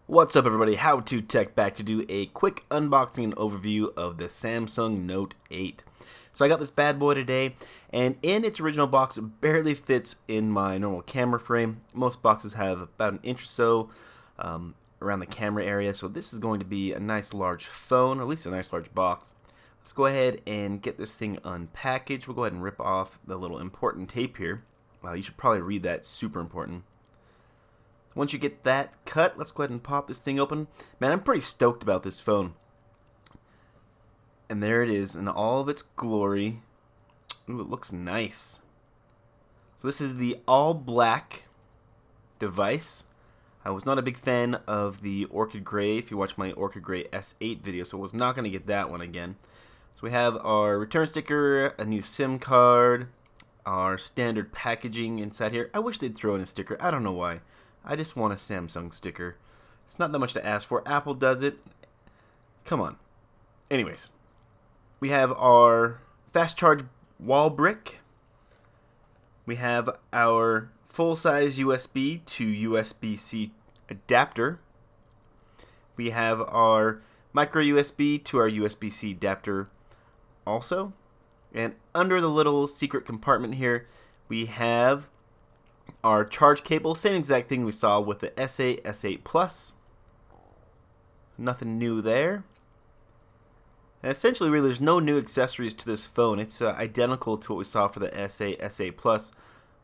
What's up everybody, How To Tech back to do a quick unboxing and overview of the Samsung Note 8. So I got this bad boy today, and in its original box, it barely fits in my normal camera frame. Most boxes have about an inch or so around the camera area, so this is going to be a nice large phone, or at least a nice large box. Let's go ahead and get this thing unpackaged. We'll go ahead and rip off the little important tape here. You should probably read that, super important. Once you get that cut, let's go ahead and pop this thing open. Man, I'm pretty stoked about this phone. And there it is in all of its glory. Ooh, it looks nice. So this is the all black device. I was not a big fan of the Orchid Gray if you watch my Orchid Gray S8 video, so I was not going to get that one again. So we have our return sticker, a new SIM card, our standard packaging inside here. I wish they'd throw in a sticker. I don't know why. I just want a Samsung sticker. It's not that much to ask for. Apple does it. Come on. Anyways, we have our fast charge wall brick. We have our full-size USB to USB-C adapter. We have our micro USB to our USB-C adapter also. And under the little secret compartment here, we have our charge cable, same exact thing we saw with the S8, S8 Plus. Nothing new there. And essentially, really, there's no new accessories to this phone. It's identical to what we saw for the S8, S8 Plus,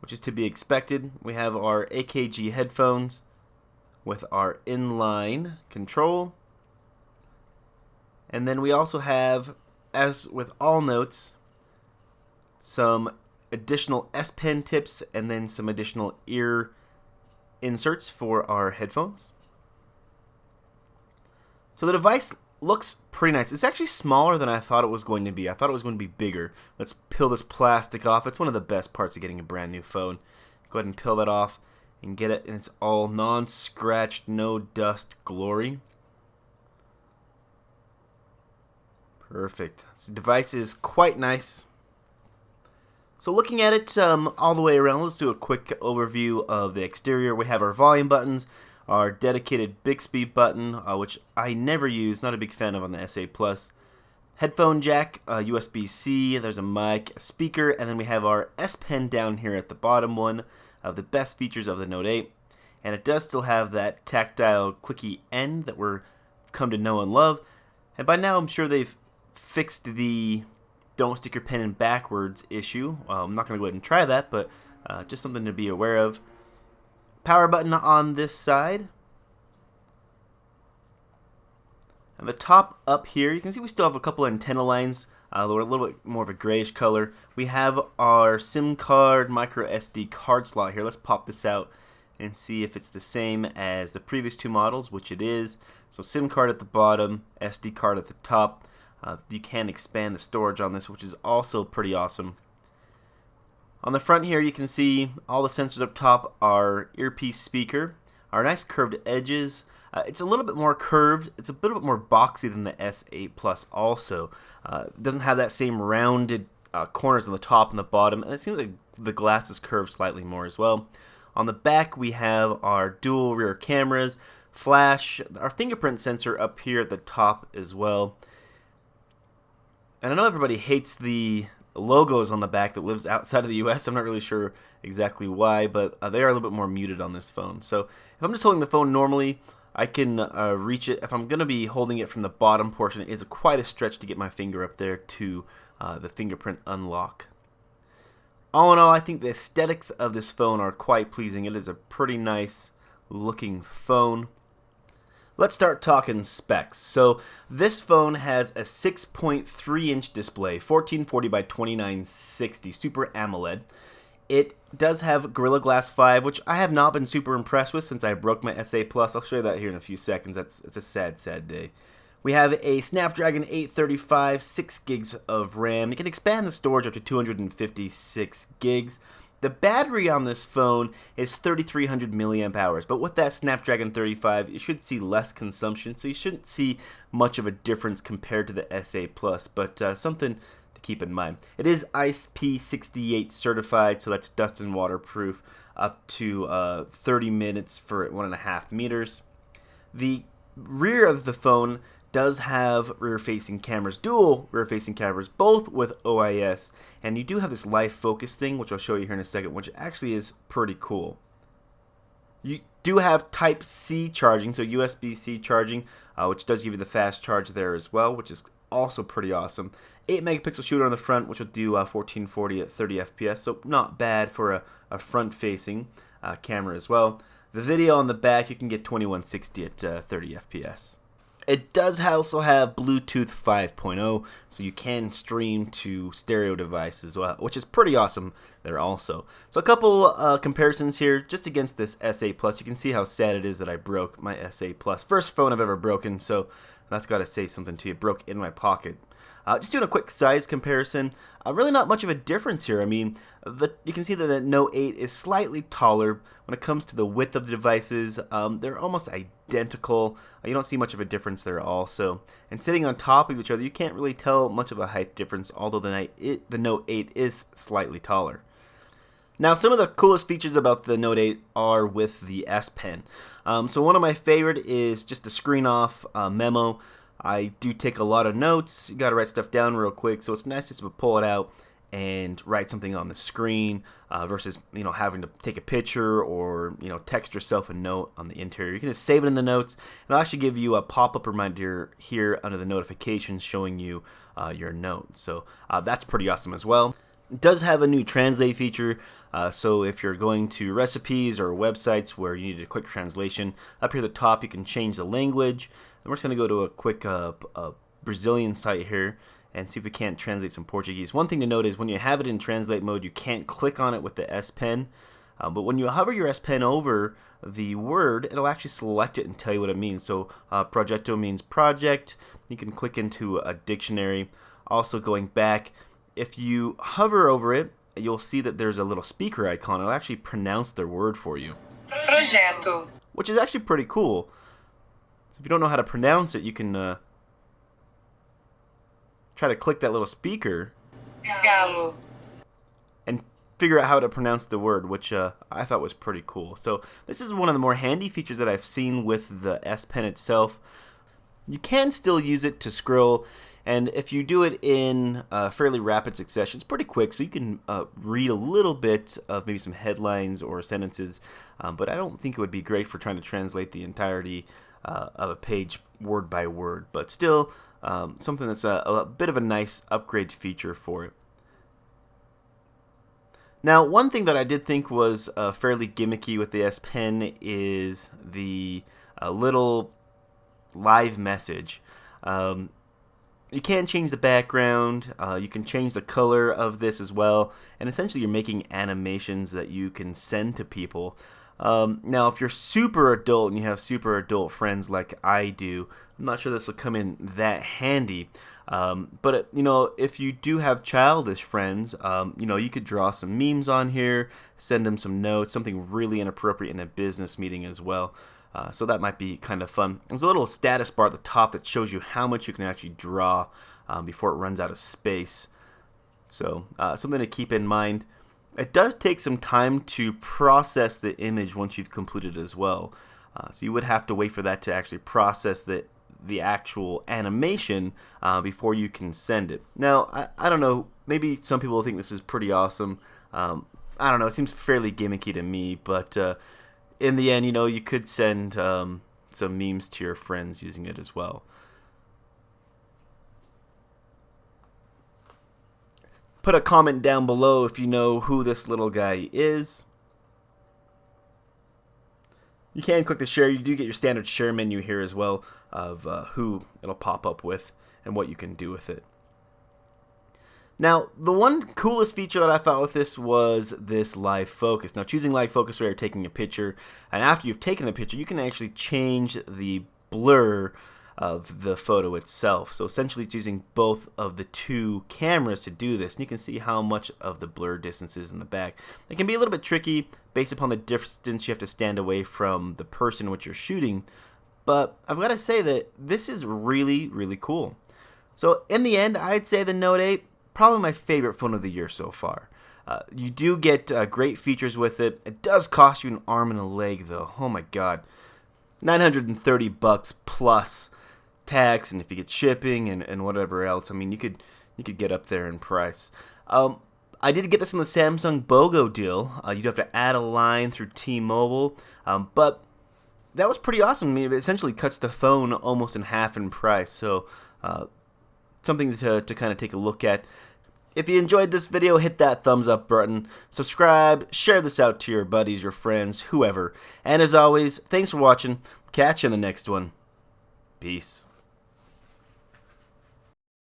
which is to be expected. We have our AKG headphones with our inline control. And then we also have, as with all notes, some additional S Pen tips and then some additional ear inserts for our headphones. So the device looks pretty nice. It's actually smaller than I thought it was going to be. I thought it was going to be bigger. Let's peel this plastic off. It's one of the best parts of getting a brand new phone. Go ahead and peel that off and get it in its all non-scratched, no dust glory. Perfect. This device is quite nice. So looking at it all the way around, let's do a quick overview of the exterior. We have our volume buttons, our dedicated Bixby button, which I never use, not a big fan of on the S8 Plus. Headphone jack, USB-C, there's a mic, a speaker, and then we have our S Pen down here at the bottom, one of the best features of the Note 8. And it does still have that tactile clicky end that we're come to know and love. And by now I'm sure they've fixed the don't stick your pen in backwards issue. I'm not going to go ahead and try that, but just something to be aware of. Power button on this side. And the top up here, you can see we still have a couple antenna lines. They're a little bit more of a grayish color. We have our SIM card, micro SD card slot here. Let's pop this out and see if it's the same as the previous two models, which it is. So SIM card at the bottom, SD card at the top. You can expand the storage on this, which is also pretty awesome. On the front here, you can see all the sensors up top, our earpiece speaker, our nice curved edges. It's a little bit more curved. It's a little bit more boxy than the S8 Plus also. It doesn't have that same rounded corners on the top and the bottom, and it seems like the glass is curved slightly more as well. On the back, we have our dual rear cameras, flash, our fingerprint sensor up here at the top as well. And I know everybody hates the logos on the back that lives outside of the US. I'm not really sure exactly why, but they are a little bit more muted on this phone. So if I'm just holding the phone normally, I can reach it. If I'm going to be holding it from the bottom portion, it's quite a stretch to get my finger up there to the fingerprint unlock. All in all, I think the aesthetics of this phone are quite pleasing. It is a pretty nice looking phone. Let's start talking specs. So this phone has a 6.3 inch display, 1440 by 2960, Super AMOLED. It does have Gorilla Glass 5, which I have not been super impressed with since I broke my S8 Plus. I'll show you that here in a few seconds. It's a sad, sad day. We have a Snapdragon 835, 6 gigs of RAM. You can expand the storage up to 256 gigs. The battery on this phone is 3,300 milliamp hours, but with that Snapdragon 35, you should see less consumption, so you shouldn't see much of a difference compared to the S8 Plus, but something to keep in mind. It is IP68 certified, so that's dust and waterproof, up to 30 minutes for 1.5 meters. The rear of the phone does have rear-facing cameras, dual rear-facing cameras, both with OIS, and you do have this live focus thing, which I'll show you here in a second, which actually is pretty cool. You do have Type-C charging, so USB-C charging, which does give you the fast charge there as well, which is also pretty awesome. 8 megapixel shooter on the front, which will do 1440 at 30 FPS, so not bad for a front-facing camera as well. The video on the back, you can get 2160 at 30 FPS. It does also have Bluetooth 5.0, so you can stream to stereo devices as well, which is pretty awesome there also. So a couple comparisons here, just against this S8 Plus. You can see how sad it is that I broke my S8 Plus. First phone I've ever broken, so that's got to say something to you. It broke in my pocket. Just doing a quick size comparison, really not much of a difference here. I mean, you can see that the Note 8 is slightly taller. When it comes to the width of the devices, they're almost identical. You don't see much of a difference there also. And sitting on top of each other, you can't really tell much of a height difference, although the Note 8 is slightly taller. Now, some of the coolest features about the Note 8 are with the S Pen. So one of my favorite is just the screen off memo. I do take a lot of notes. You gotta write stuff down real quick, so it's nice just to pull it out and write something on the screen versus having to take a picture or text yourself a note on the interior. You can just save it in the notes, and I'll actually give you a pop-up reminder here under the notifications showing you your note. So that's pretty awesome as well. It does have a new translate feature, so if you're going to recipes or websites where you need a quick translation, up here at the top you can change the language. And we're just going to go to a quick Brazilian site here and see if we can't translate some Portuguese. One thing to note is when you have it in translate mode, you can't click on it with the S Pen, but when you hover your S Pen over the word, it'll actually select it and tell you what it means. So projeto means project. You can click into a dictionary. Also going back, if you hover over it, you'll see that there's a little speaker icon. It'll actually pronounce their word for you. Projeto. Which is actually pretty cool. So if you don't know how to pronounce it, you can try to click that little speaker Galo. And figure out how to pronounce the word, which I thought was pretty cool. So this is one of the more handy features that I've seen with the S Pen itself. You can still use it to scroll, and if you do it in fairly rapid succession, it's pretty quick, so you can read a little bit of maybe some headlines or sentences, but I don't think it would be great for trying to translate the entirety of a page word by word, but still something that's a bit of a nice upgrade feature for it. Now, one thing that I did think was fairly gimmicky with the S Pen is the little live message. You can change the background, you can change the color of this as well, and essentially you're making animations that you can send to people. Now, if you're super adult and you have super adult friends like I do, I'm not sure this will come in that handy. But if you do have childish friends, you could draw some memes on here, send them some notes, something really inappropriate in a business meeting as well. So that might be kind of fun. There's a little status bar at the top that shows you how much you can actually draw before it runs out of space. So something to keep in mind. It does take some time to process the image once you've completed it as well. So you would have to wait for that to actually process the actual animation before you can send it. Now, I don't know, maybe some people think this is pretty awesome. I don't know, it seems fairly gimmicky to me, but in the end, you could send some memes to your friends using it as well. Put a comment down below if you know who this little guy is. You can click the share. You do get your standard share menu here as well of who it'll pop up with and what you can do with it. Now, the one coolest feature that I thought with this was this live focus. Now, choosing live focus where you're taking a picture, and after you've taken a picture, you can actually change the blur of the photo itself. So essentially it's using both of the two cameras to do this, and you can see how much of the blur distance is in the back. It can be a little bit tricky based upon the distance you have to stand away from the person which you're shooting, but I've got to say that this is really, really cool. So in the end, I'd say the Note 8, probably my favorite phone of the year so far. You do get great features with it. It does cost you an arm and a leg though. Oh my god. $930 plus tax, and if you get shipping and whatever else, I mean, you could get up there in price. I did get this on the Samsung BOGO deal. You'd have to add a line through T-Mobile, but that was pretty awesome. I mean, it essentially cuts the phone almost in half in price, so something to kind of take a look at. If you enjoyed this video, hit that thumbs up button, subscribe, share this out to your buddies, your friends, whoever. And as always, thanks for watching. Catch you in the next one. Peace.